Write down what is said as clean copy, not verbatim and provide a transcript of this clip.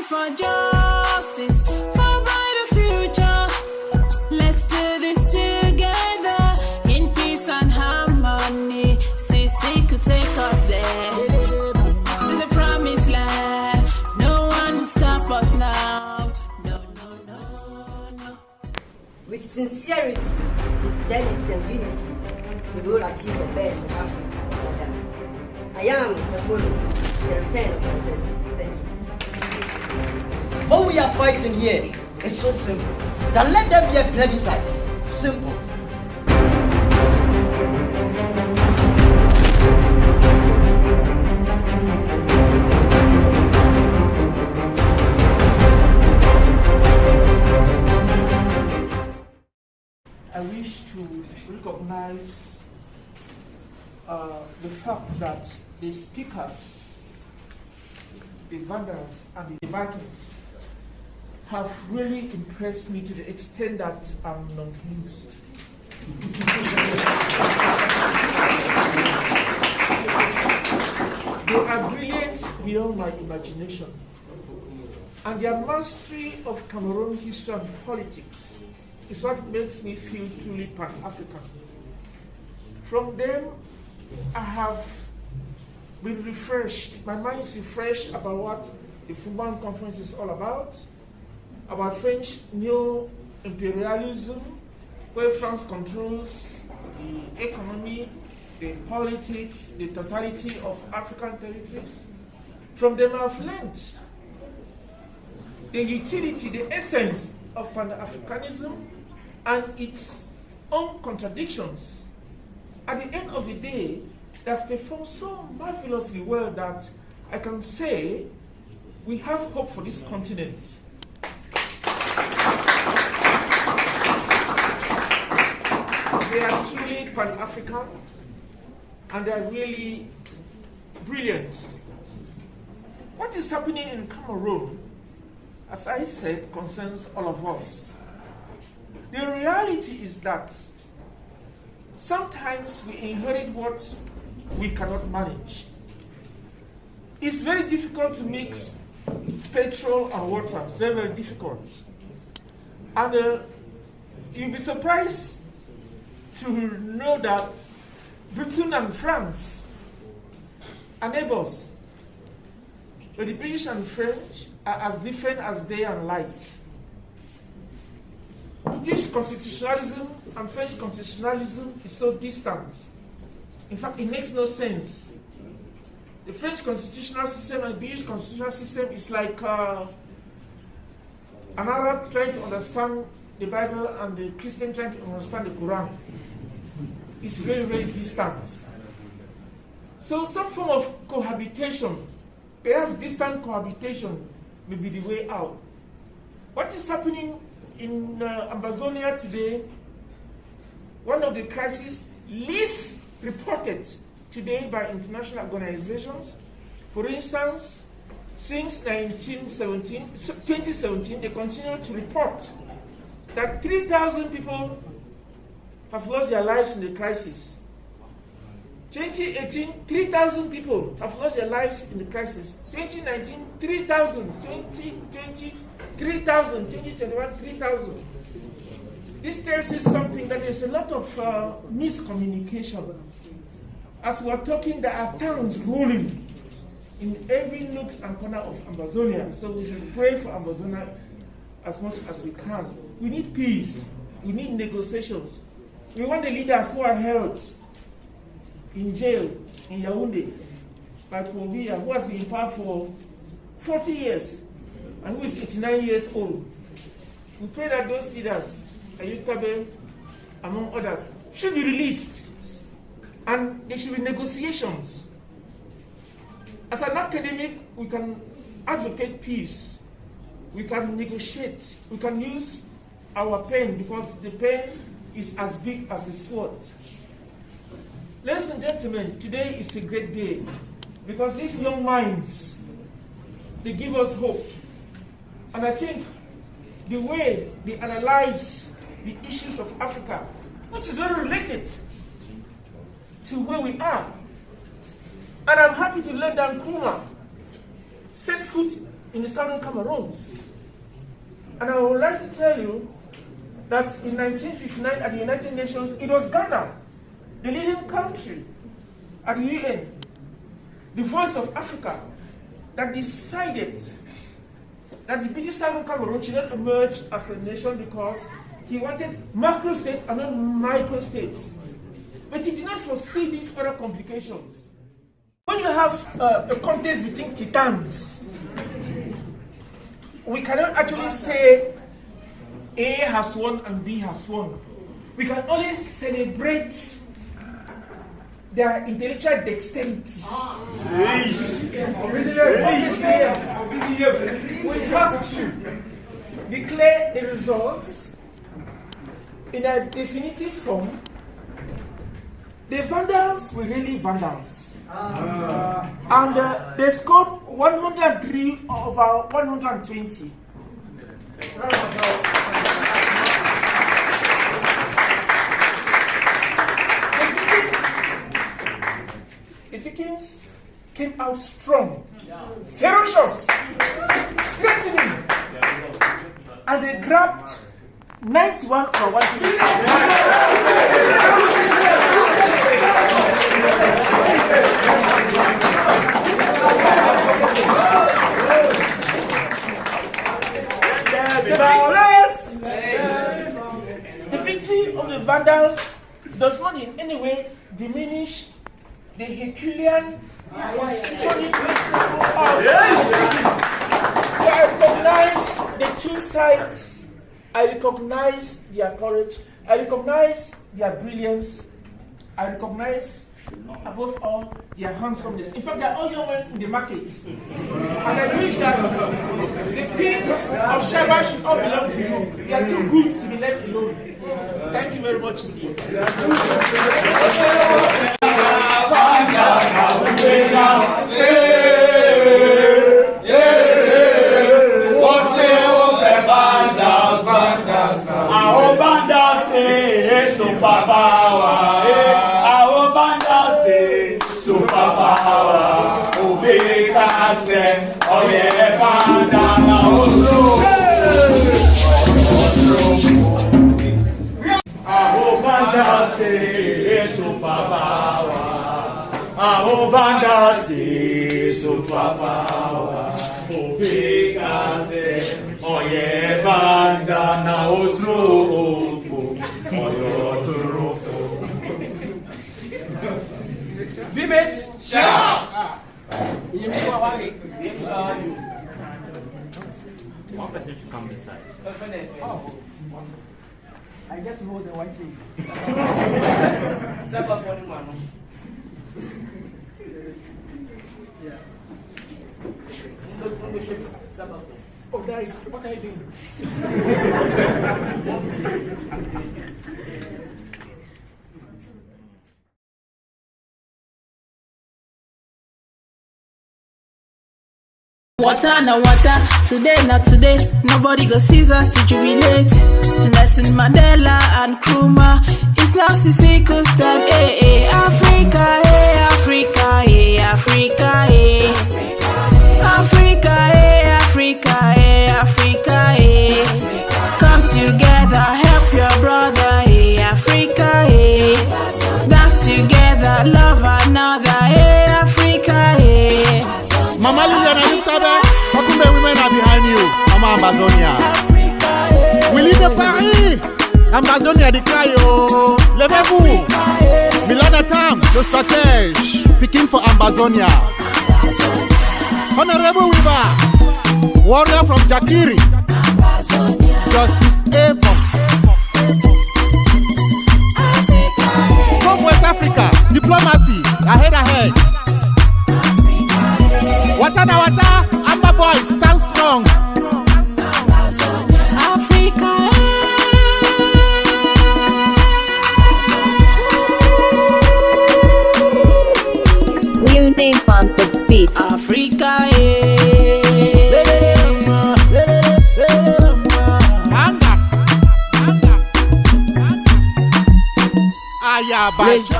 stand for justice, for a brighter future. Let's do this together in peace and harmony. CC could take us there to the promised land. No one will stop us now. No, no, no, no. With sincerity, fidelity, and unity, we will achieve the best in Africa. I am the fullest, the return of ancestors. Thank you. What we are fighting here is so simple. Then let there be a plebiscite. Simple. I wish to recognize the fact that the speakers, the Vandals and the Vikings have really impressed me to the extent that I'm non-convinced. They are brilliant beyond my imagination. And their mastery of Cameroon history and politics is what makes me feel truly Pan-African. From them, I have been refreshed. My mind is refreshed about what the Fuban Conference is all about French neo-imperialism, where France controls the economy, the politics, the totality of African territories. From them I've learned the utility, the essence of Pan-Africanism and its own contradictions. At the end of the day, they have performed so marvelously well that I can say we have hope for this continent. They are truly Pan-African and they are really brilliant. What is happening in Cameroon, as I said, concerns all of us. The reality is that sometimes we inherit what we cannot manage. It's very difficult to mix petrol and water. It's very, very difficult. And you'll be surprised to know that Britain and France are neighbors. But the British and French are as different as day and light. British constitutionalism and French constitutionalism is so distant. In fact, it makes no sense. The French constitutional system and the British constitutional system is like an Arab trying to understand the Bible and the Christian trying to understand the Quran. It's very, very distant. So some form of cohabitation, perhaps distant cohabitation, may be the way out. What is happening in Amazonia today, one of the crises least reported today by international organizations, for instance, since 2017, they continue to report that 3,000 people have lost their lives in the crisis. 2018, 3,000 people have lost their lives in the crisis. 2019, 3,000. 2020, 3,000. 2021, 3,000. This tells us something that there's a lot of miscommunication. As we're talking, there are towns rolling in every nook and corner of Amazonia. So we should pray for Amazonia as much as we can. We need peace. We need negotiations. We want the leaders who are held in jail in Yaoundé, like Paul Biya, who has been in power for 40 years and who is 89 years old. We pray that those leaders, Ayut Kabe, among others, should be released and there should be negotiations. As an academic, we can advocate peace, we can negotiate, we can use our pen because the pen is as big as the sword. Ladies and gentlemen, today is a great day because these young minds, they give us hope. And I think the way they analyze the issues of Africa, which is very related to where we are. And I'm happy to let Dan Nkrumah set foot in the southern Cameroons. And I would like to tell you that in 1959 at the United Nations, it was Ghana, the leading country at the UN, the voice of Africa, that decided that the British Southern Cameroon should not emerge as a nation because he wanted macro states and not micro states. But he did not foresee these other complications. When you have a contest between titans, we cannot actually say A has won and B has won. We can only celebrate their intellectual dexterity. We have to declare the results in a definitive form. The Vandals were really Vandals. And they scored 103 over 120. The Vikings came out strong, ferocious, threatening, and they grabbed 91 over 120. The victory of the Vandals does not in any way diminish the Herculean positioning So I recognize the two sides. I recognize their courage. I recognize their brilliance. I recognize, above all, their handsomeness. In fact, they're all young men in the market. And I wish that the kings of Sarbah should all belong to you. They are too good to be left alone. Thank you very much indeed. One person should come this side. Oh. I get to hold the white thing. Oh, guys, what are you doing? Water na water, today not today. Nobody go seize us to jubilate. Nelson Mandela and Nkrumah. It's now Sisi Kustab. Africa, Africa, Africa, Africa, Africa, Africa, come together, help your brother, Africa, dance together, love another, Africa, Mama Liliana, you Sarbah, Okumbe women are behind you. Mama Amazonia. We live in Paris. Amazonia declare yo. Levez-vous. Milana Tam, the stratege. Picking for Amazonia. Honorable Weaver, warrior from Jakiri. Justice Abel. From West Africa, diplomacy, ahead. Wata na wata, Amba boys, stand strong. Africa, New name on the beat. Africa, Aya, bye.